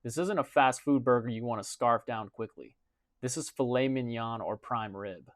This isn't a fast food burger you want to scarf down quickly. This is filet mignon or prime rib.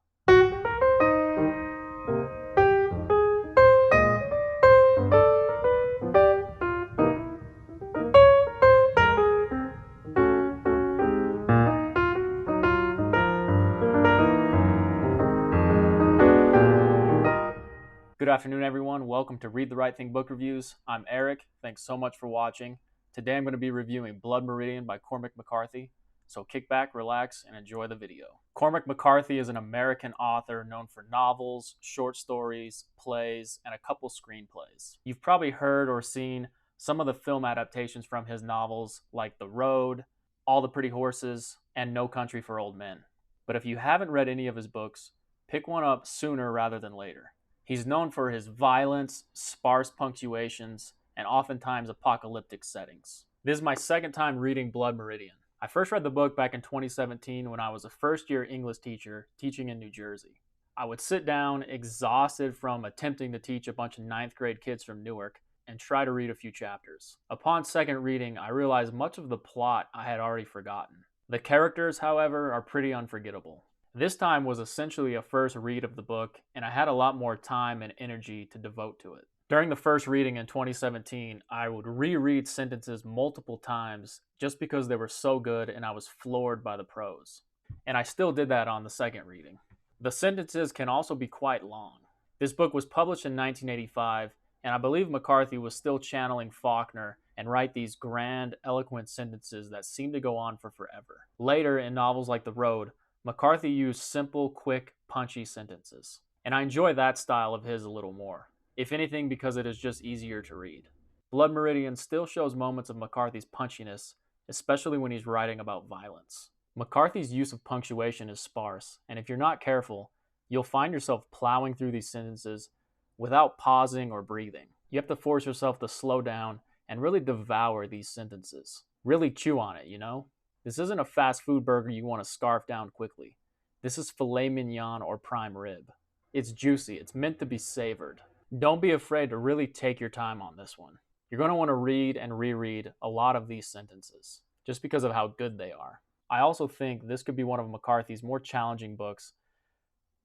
Good afternoon, everyone. Welcome to Read the Right Thing Book Reviews. I'm Eric. Thanks so much for watching. Today I'm going to be reviewing Blood Meridian by Cormac McCarthy. So kick back, relax, and enjoy the video. Cormac McCarthy is an American author known for novels, short stories, plays, and a couple screenplays. You've probably heard or seen some of the film adaptations from his novels like The Road, All the Pretty Horses, and No Country for Old Men. But if you haven't read any of his books, pick one up sooner rather than later. He's known for his violence, sparse punctuations, and oftentimes apocalyptic settings. This is my second time reading Blood Meridian. I first read the book back in 2017 when I was a first-year English teacher teaching in New Jersey. I would sit down, exhausted from attempting to teach a bunch of 9th grade kids from Newark, and try to read a few chapters. Upon second reading, I realized much of the plot I had already forgotten. The characters, however, are pretty unforgettable. This time was essentially a first read of the book, and I had a lot more time and energy to devote to it. During the first reading in 2017, I would reread sentences multiple times just because they were so good and I was floored by the prose. And I still did that on the second reading. The sentences can also be quite long. This book was published in 1985, and I believe McCarthy was still channeling Faulkner and write these grand, eloquent sentences that seem to go on for forever. Later, in novels like The Road, McCarthy used simple, quick, punchy sentences. And I enjoy that style of his a little more, if anything because it is just easier to read. Blood Meridian still shows moments of McCarthy's punchiness, especially when he's writing about violence. McCarthy's use of punctuation is sparse, and if you're not careful, you'll find yourself plowing through these sentences without pausing or breathing. You have to force yourself to slow down and really devour these sentences. Really chew on it, you know? This isn't a fast food burger you want to scarf down quickly. This is filet mignon or prime rib. It's juicy. It's meant to be savored. Don't be afraid to really take your time on this one. You're going to want to read and reread a lot of these sentences just because of how good they are. I also think this could be one of McCarthy's more challenging books,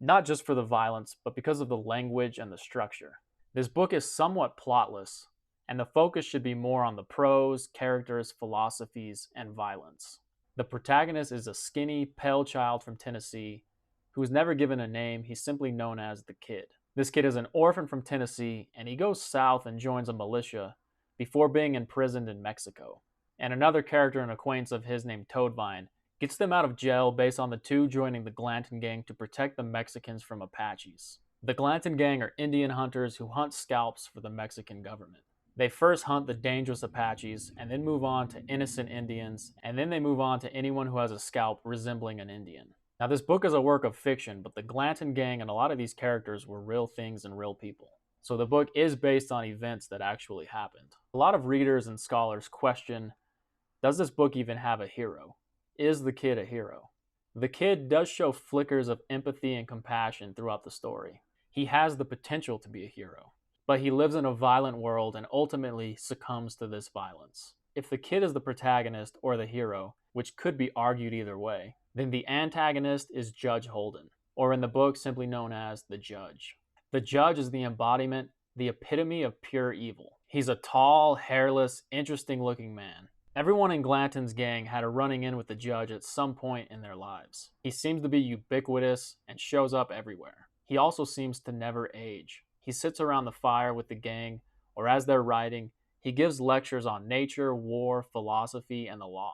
not just for the violence, but because of the language and the structure. This book is somewhat plotless, and the focus should be more on the prose, characters, philosophies, and violence. The protagonist is a skinny, pale child from Tennessee who is never given a name. He's simply known as the Kid. This kid is an orphan from Tennessee, and he goes south and joins a militia before being imprisoned in Mexico. And another character and acquaintance of his named Toadvine gets them out of jail based on the two joining the Glanton gang to protect the Mexicans from Apaches. The Glanton gang are Indian hunters who hunt scalps for the Mexican government. They first hunt the dangerous Apaches, and then move on to innocent Indians, and then they move on to anyone who has a scalp resembling an Indian. Now, this book is a work of fiction, but the Glanton gang and a lot of these characters were real things and real people. So the book is based on events that actually happened. A lot of readers and scholars question, does this book even have a hero? Is the kid a hero? The kid does show flickers of empathy and compassion throughout the story. He has the potential to be a hero, but he lives in a violent world and ultimately succumbs to this violence. If the kid is the protagonist or the hero, which could be argued either way, then the antagonist is Judge Holden, or in the book simply known as the Judge. The Judge is the embodiment, the epitome of pure evil. He's a tall, hairless, interesting-looking man. Everyone in Glanton's gang had a running in with the Judge at some point in their lives. He seems to be ubiquitous and shows up everywhere. He also seems to never age. He sits around the fire with the gang, or as they're writing, he gives lectures on nature, war, philosophy, and the law.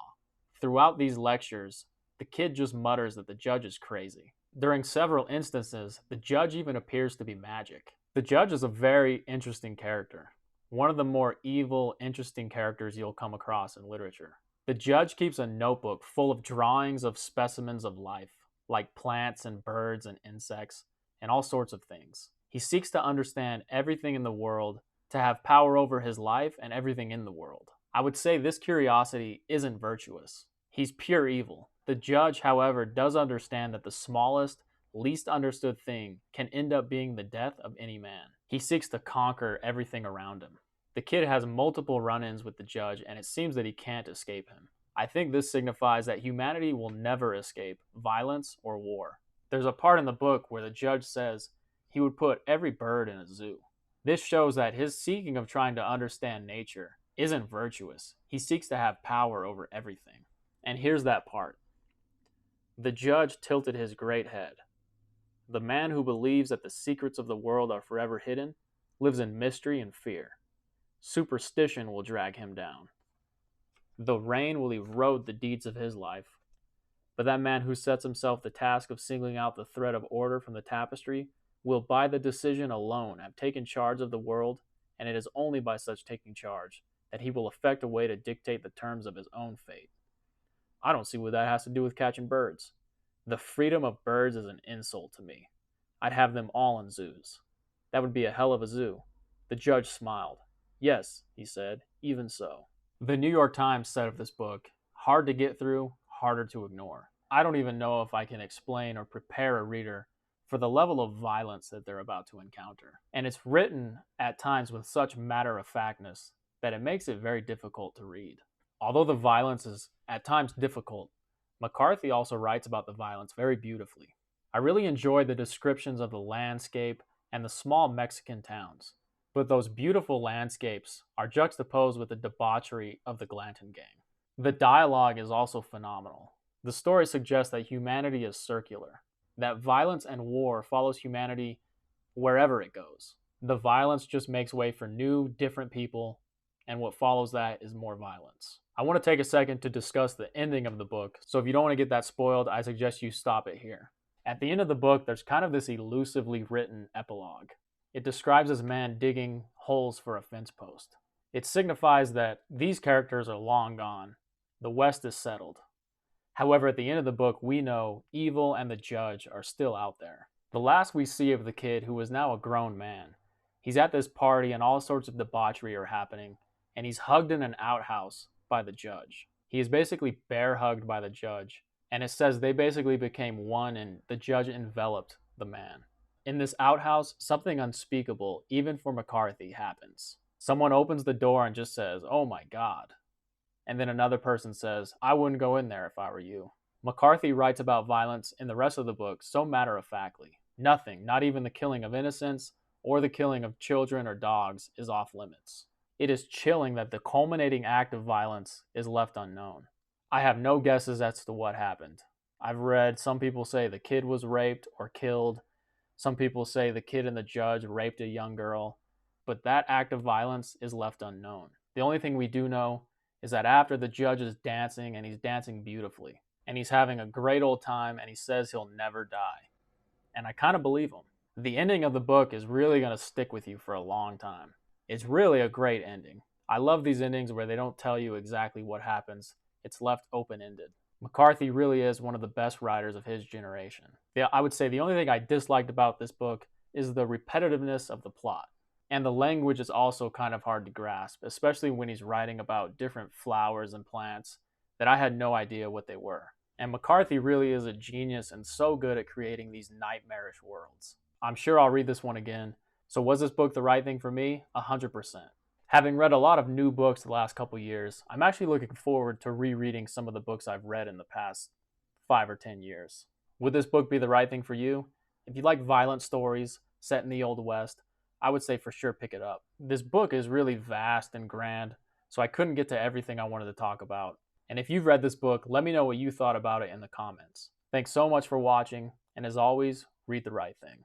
Throughout these lectures, the kid just mutters that the Judge is crazy. During several instances, the Judge even appears to be magic. The Judge is a very interesting character. One of the more evil, interesting characters you'll come across in literature. The Judge keeps a notebook full of drawings of specimens of life, like plants and birds and insects, and all sorts of things. He seeks to understand everything in the world, to have power over his life and everything in the world. I would say this curiosity isn't virtuous. He's pure evil. The Judge, however, does understand that the smallest, least understood thing can end up being the death of any man. He seeks to conquer everything around him. The kid has multiple run-ins with the Judge, and it seems that he can't escape him. I think this signifies that humanity will never escape violence or war. There's a part in the book where the judge says he would put every bird in a zoo. This shows that his seeking of trying to understand nature isn't virtuous. He seeks to have power over everything. And here's that part. The judge tilted his great head. The man who believes that the secrets of the world are forever hidden lives in mystery and fear. Superstition will drag him down. The rain will erode the deeds of his life. But that man who sets himself the task of singling out the thread of order from the tapestry will by the decision alone have taken charge of the world, and it is only by such taking charge that he will effect a way to dictate the terms of his own fate. I don't see what that has to do with catching birds. The freedom of birds is an insult to me. I'd have them all in zoos. That would be a hell of a zoo. The judge smiled. Yes, he said, even so. The New York Times said of this book, hard to get through, harder to ignore. I don't even know if I can explain or prepare a reader for the level of violence that they're about to encounter. And it's written at times with such matter-of-factness that it makes it very difficult to read. Although the violence is at times difficult, McCarthy also writes about the violence very beautifully. I really enjoy the descriptions of the landscape and the small Mexican towns, but those beautiful landscapes are juxtaposed with the debauchery of the Glanton gang. The dialogue is also phenomenal. The story suggests that humanity is circular, that violence and war follows humanity wherever it goes. The violence just makes way for new, different people, and what follows that is more violence. I want to take a second to discuss the ending of the book, so if you don't want to get that spoiled, I suggest you stop it here. At the end of the book, there's kind of this elusively written epilogue. It describes this man digging holes for a fence post. It signifies that these characters are long gone. The West is settled. However, at the end of the book, we know evil and the judge are still out there. The last we see of the kid, who is now a grown man, he's at this party and all sorts of debauchery are happening, and he's hugged in an outhouse by the judge. He is basically bear hugged by the judge, and it says they basically became one and the judge enveloped the man. In this outhouse, something unspeakable, even for McCarthy, happens. Someone opens the door and just says, "Oh my God." And then another person says, "I wouldn't go in there if I were you." McCarthy writes about violence in the rest of the book so matter-of-factly. Nothing, not even the killing of innocents or the killing of children or dogs, is off limits. It is chilling that the culminating act of violence is left unknown. I have no guesses as to what happened. I've read some people say the kid was raped or killed. Some people say the kid and the judge raped a young girl. But that act of violence is left unknown. The only thing we do know is that after the judge is dancing, and he's dancing beautifully, and he's having a great old time, and he says he'll never die. And I kind of believe him. The ending of the book is really going to stick with you for a long time. It's really a great ending. I love these endings where they don't tell you exactly what happens. It's left open-ended. McCarthy really is one of the best writers of his generation. Yeah, I would say the only thing I disliked about this book is the repetitiveness of the plot. And the language is also kind of hard to grasp, especially when he's writing about different flowers and plants that I had no idea what they were. And McCarthy really is a genius and so good at creating these nightmarish worlds. I'm sure I'll read this one again. So was this book the right thing for me? 100%. Having read a lot of new books the last couple years, I'm actually looking forward to rereading some of the books I've read in the past 5 or 10 years. Would this book be the right thing for you? If you like violent stories set in the Old West, I would say for sure pick it up. This book is really vast and grand, so I couldn't get to everything I wanted to talk about. And if you've read this book, let me know what you thought about it in the comments. Thanks so much for watching, and as always, read the right thing.